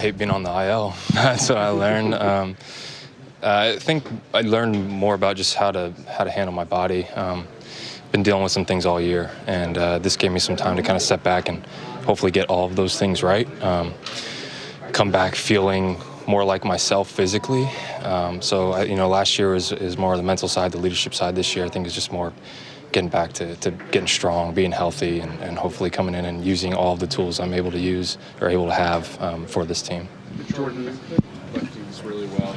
hate being on the IL. That's what I learned. I think I learned more about just how to handle my body. Been dealing with some things all year, and this gave me some time to kind of step back and hopefully get all of those things right. Come back feeling more like myself physically. Last year is more the mental side, the leadership side. This year, I think is just more getting back to getting strong, being healthy, and hopefully coming in and using all of the tools I'm able to use or able to have for this team. Jordan, lefties really well.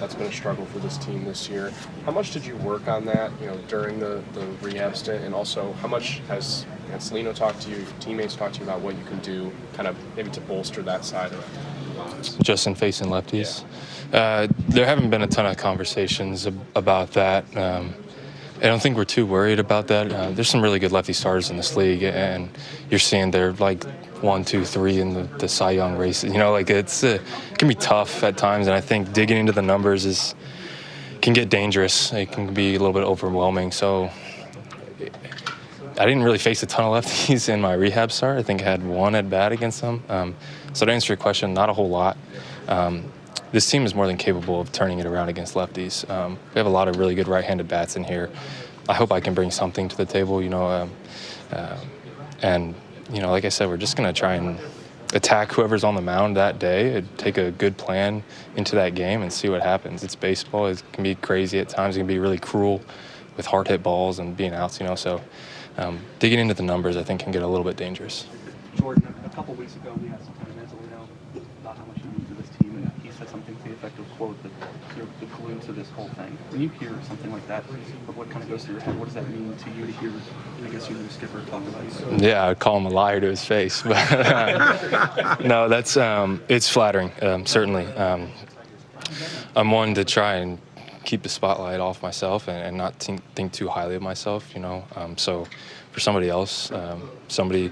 That's been a struggle for this team this year. How much did you work on that, during the rehab stint, and also how much has Celino talked to you, your teammates talked to you about what you can do, kind of maybe to bolster that side of it? Just in facing lefties. Yeah. There haven't been a ton of conversations about that. I don't think we're too worried about that. There's some really good lefty starters in this league, and you're seeing they're like 1, 2, 3 in the Cy Young race. It can be tough at times, and I think digging into the numbers can get dangerous. It can be a little bit overwhelming. So I didn't really face a ton of lefties in my rehab start. I think I had one at bat against them. So to answer your question, not a whole lot. This team is more than capable of turning it around against lefties. We have a lot of really good right-handed bats in here. I hope I can bring something to the table, like I said, we're just going to try and attack whoever's on the mound that day, take a good plan into that game and see what happens. It's baseball. It can be crazy at times. It can be really cruel with hard hit balls and being outs, So digging into the numbers, I think, can get a little bit dangerous. Jordan, a couple weeks ago, we had some time about how much you mean to this team, and he said something to the effect of, quote, that you're the glue to this whole thing. When you hear something like that, what kind of goes through your head? What does that mean to you to hear, I guess, your new skipper talk about you? Yeah, I'd call him a liar to his face. But no, that's it's flattering, certainly. I'm one to try and keep the spotlight off myself and not think too highly of myself, So for somebody else, somebody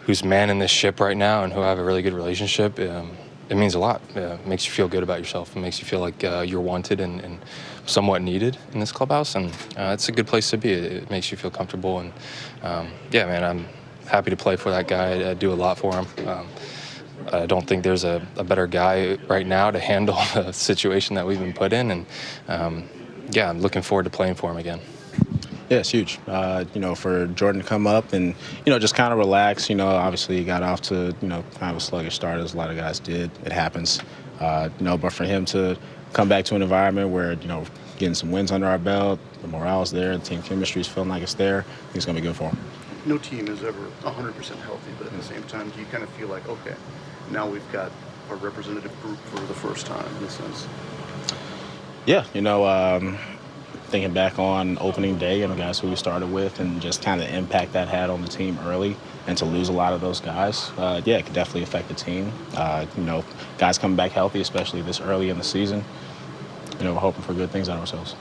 who's manning this ship right now and who I have a really good relationship, it means a lot. It makes you feel good about yourself. It makes you feel like you're wanted and somewhat needed in this clubhouse, and it's a good place to be. It makes you feel comfortable, and I'm happy to play for that guy. I do a lot for him. I don't think there's a better guy right now to handle the situation that we've been put in, and I'm looking forward to playing for him again. Yeah, it's huge. For Jordan to come up and, just kind of relax. Obviously he got off to, kind of a sluggish start, as a lot of guys did. It happens. But for him to come back to an environment where, getting some wins under our belt, the morale's there, the team chemistry's feeling like it's there, I think it's going to be good for him. No team is ever 100% healthy, but at the same time, do you kind of feel like, okay, now we've got a representative group for the first time in a sense? Yeah, thinking back on opening day and the guys who we started with and just kind of the impact that had on the team early, and to lose a lot of those guys, it could definitely affect the team. Guys coming back healthy, especially this early in the season, we're hoping for good things out of ourselves.